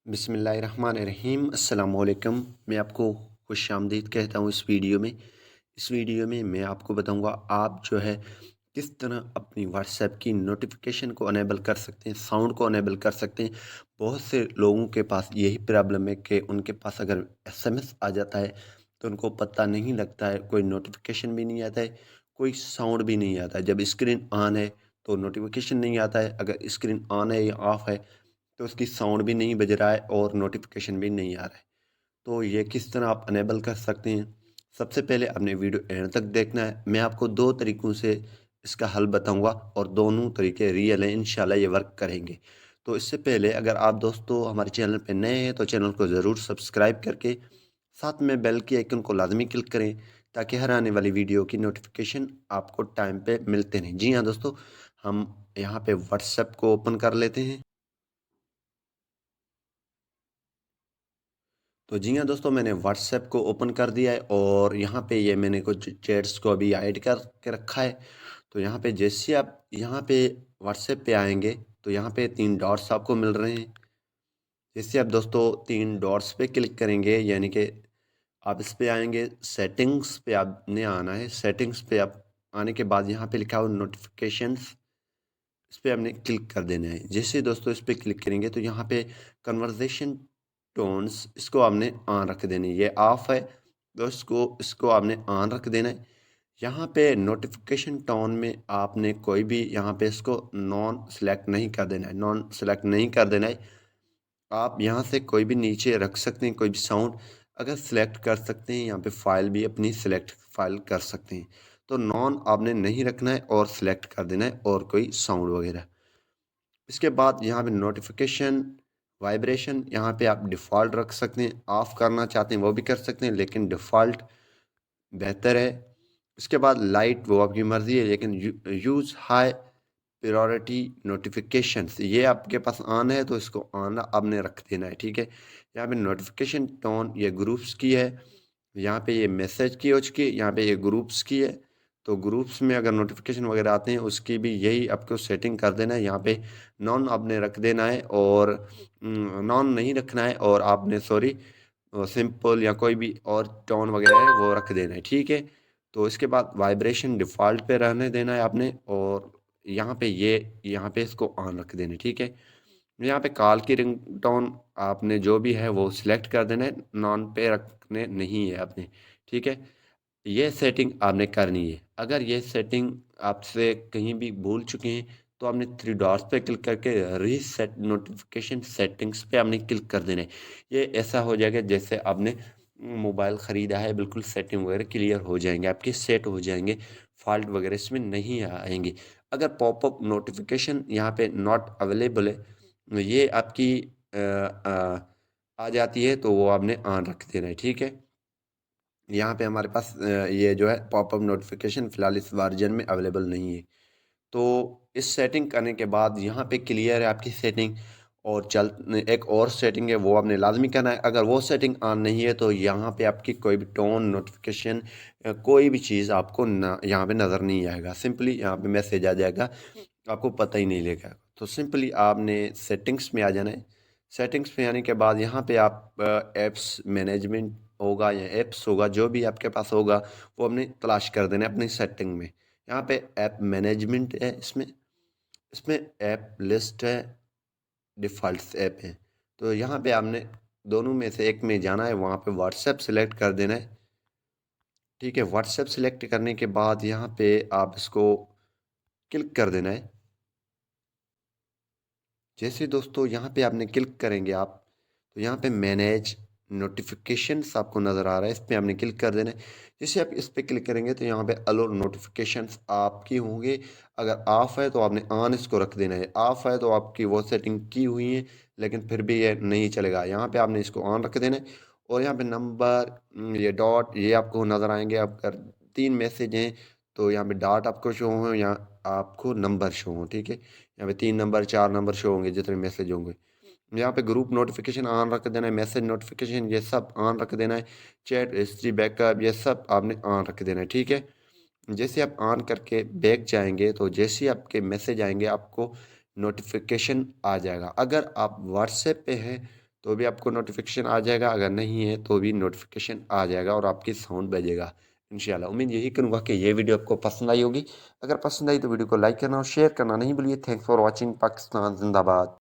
बिस्मिल्लाहिर्रहमानिर्रहीम अस्सलामुअलैकुम। मैं आपको खुशामदीद कहता हूँ इस वीडियो में मैं आपको बताऊँगा आप जो है किस तरह अपनी व्हाट्सएप की नोटिफिकेशन को अनेबल कर सकते हैं, साउंड को अनेबल कर सकते हैं। बहुत से लोगों के पास यही प्रॉब्लम है कि उनके पास अगर एसएमएस आ जाता है तो उनको पता नहीं लगता है, कोई नोटिफिकेशन भी नहीं आता है, कोई साउंड भी नहीं आता है। जब स्क्रीन ऑन है तो नोटिफिकेशन नहीं आता है, अगर स्क्रीन ऑन है या ऑफ है तो उसकी साउंड भी नहीं बज रहा है और नोटिफिकेशन भी नहीं आ रहा है। तो ये किस तरह आप अनेबल कर सकते हैं? सबसे पहले आपने वीडियो एंड तक देखना है। मैं आपको 2 तरीकों से इसका हल बताऊँगा और दोनों तरीके रियल हैं, इंशाल्लाह ये वर्क करेंगे। तो इससे पहले अगर आप दोस्तों हमारे चैनल पे नए हैं तो चैनल को ज़रूर सब्सक्राइब करके साथ में बेल के आइकन को लाज़मी क्लिक करें ताकि हर आने वाली वीडियो की नोटिफिकेशन आपको टाइम पे मिलते रहें। जी हाँ दोस्तों, हम यहाँ पे व्हाट्सएप को ओपन कर लेते हैं। तो जी हाँ दोस्तों, मैंने व्हाट्सएप को ओपन कर दिया है और यहाँ पे ये मैंने कुछ चैट्स को अभी ऐड कर के रखा है। तो यहाँ पे जैसे आप यहाँ पे व्हाट्सएप पे आएंगे तो यहाँ पे 3 डॉट्स आपको मिल रहे हैं। जैसे आप दोस्तों 3 डॉट्स पे क्लिक करेंगे यानी कि आप इस पे आएंगे, सेटिंग्स पे आपने आना है। सेटिंग्स पे आप आने के बाद यहाँ पे लिखा हो नोटिफिकेशंस, इस पे आपने क्लिक कर देना है। जैसे दोस्तों इस पे क्लिक करेंगे तो यहाँ पे कन्वर्सेशन टोन्स इसको आपने ऑन रख देनी है। ये ऑफ है तो इसको इसको आपने ऑन रख देना है। यहाँ पे नोटिफिकेशन टोन में आपने कोई भी यहाँ पे इसको नॉन सेलेक्ट नहीं कर देना है, नॉन सेलेक्ट नहीं कर देना है। आप यहाँ से कोई भी नीचे रख सकते हैं, कोई भी साउंड अगर सेलेक्ट कर सकते हैं। यहाँ पे फाइल भी अपनी सेलेक्ट फाइल कर सकते हैं। तो नॉन आपने नहीं रखना है और सेलेक्ट कर देना है और कोई साउंड वगैरह। इसके बाद यहाँ पे नोटिफिकेशन वाइब्रेशन यहाँ पे आप डिफ़ॉल्ट रख सकते हैं। ऑफ़ करना चाहते हैं वो भी कर सकते हैं लेकिन डिफ़ॉल्ट बेहतर है। इसके बाद लाइट वो आपकी मर्ज़ी है लेकिन यूज़ हाई प्रायोरिटी नोटिफिकेशंस ये आपके पास ऑन है तो इसको ऑन आपने रख देना है, ठीक है। यहाँ पे नोटिफिकेशन टोन ये ग्रुप्स की है, यहाँ पे ये मैसेज की हो चुकी है, यहाँ पे ये ग्रुप्स की है। तो ग्रुप्स में अगर नोटिफिकेशन वगैरह आते हैं उसकी भी यही आपको सेटिंग कर देना है। यहाँ पे नॉन आपने रख देना है और नॉन नहीं रखना है और आपने सॉरी सिंपल या कोई भी और टोन वगैरह है वो रख देना है, ठीक है। तो इसके बाद वाइब्रेशन डिफ़ॉल्ट पे रहने देना है आपने और यहाँ पे इसको ऑन रख देना है, ठीक है। यहाँ पे कॉल की रिंगटोन आपने जो भी है वो सिलेक्ट कर देना है, नॉन पे रखने नहीं है आपने, ठीक है। ये सेटिंग आपने करनी है। अगर ये सेटिंग आपसे कहीं भी भूल चुके हैं तो आपने 3 डॉट्स पे क्लिक करके रीसेट नोटिफिकेशन सेटिंग्स पे आपने क्लिक कर देना है। ये ऐसा हो जाएगा जैसे आपने मोबाइल ख़रीदा है, बिल्कुल सेटिंग वगैरह क्लियर हो जाएंगे, आपके सेट हो जाएंगे, फॉल्ट वगैरह इसमें नहीं आएंगे। अगर पॉपअप नोटिफिकेशन यहाँ पे नॉट अवेलेबल है, ये आपकी आ जाती है तो वो आपने ऑन रख देना है, ठीक है। यहाँ पे हमारे पास ये जो है पॉपअप नोटिफिकेशन फ़िलहाल इस वर्जन में अवेलेबल नहीं है। तो इस सेटिंग करने के बाद यहाँ पे क्लियर है आपकी सेटिंग और चल एक और सेटिंग है वो आपने लाज़मी करना है। अगर वो सेटिंग ऑन नहीं है तो यहाँ पे आपकी कोई भी टोन नोटिफिकेशन कोई भी चीज़ आपको ना यहाँ पे नज़र नहीं आएगा। सिंपली यहाँ पे मैसेज आ जाएगा, आपको पता ही नहीं लगेगा। तो सिंपली आपने सेटिंग्स में आ जाना है। सेटिंग्स में आने के बाद यहाँ पे आप ऐप्स मैनेजमेंट होगा या ऐप्स होगा जो भी आपके पास होगा वो आपने तलाश कर देना है अपनी सेटिंग में। यहाँ पे ऐप मैनेजमेंट है, इसमें इसमें ऐप लिस्ट है, डिफ़ॉल्ट ऐप है। तो यहाँ पे आपने दोनों में से एक में जाना है, वहाँ पे व्हाट्सएप सेलेक्ट कर देना है, ठीक है। व्हाट्सएप सेलेक्ट करने के बाद यहाँ पे आप इसको क्लिक कर देना है। जैसे दोस्तों यहाँ पे आपने क्लिक करेंगे आप तो यहाँ पे मैनेज नोटिफिकेशंस आपको नज़र आ रहा है, इस पे आपने क्लिक कर देना है। जैसे आप इस पे क्लिक करेंगे तो यहाँ पे अलो नोटिफिकेशंस आपकी होंगे। अगर ऑफ है तो आपने ऑन इसको रख देना है, ऑफ है तो आपकी वो सेटिंग की हुई है लेकिन फिर भी ये नहीं चलेगा। यहाँ पे आपने इसको ऑन रख देना है और यहाँ पे नंबर ये डॉट ये आपको नज़र आएंगे। आप अगर 3 मैसेज हैं तो यहाँ पे डॉट आपको शो हो या आपको नंबर शो हो, ठीक है। यहाँ पे 3 नंबर 4 नंबर शो होंगे जितने मैसेज होंगे। यहाँ पे ग्रुप नोटिफिकेशन ऑन रख देना है, मैसेज नोटिफिकेशन ये सब ऑन रख देना है, चैट हिस्ट्री बैकअप ये सब आपने ऑन रख देना है, ठीक है। जैसे आप ऑन करके बैक जाएंगे तो जैसे ही आपके मैसेज आएंगे आपको नोटिफिकेशन आ जाएगा। अगर आप व्हाट्सएप पे हैं तो भी आपको नोटिफिकेशन आ जाएगा, अगर नहीं है तो भी नोटिफिकेशन आ जाएगा और आपकी साउंड बजेगा इंशाल्लाह। उम्मीद यही करूँगा कि ये वीडियो आपको पसंद आई होगी। अगर पसंद आई तो वीडियो को लाइक करना और शेयर करना नहीं भूलिए। Thanks for watching. पाकिस्तान जिंदाबाद।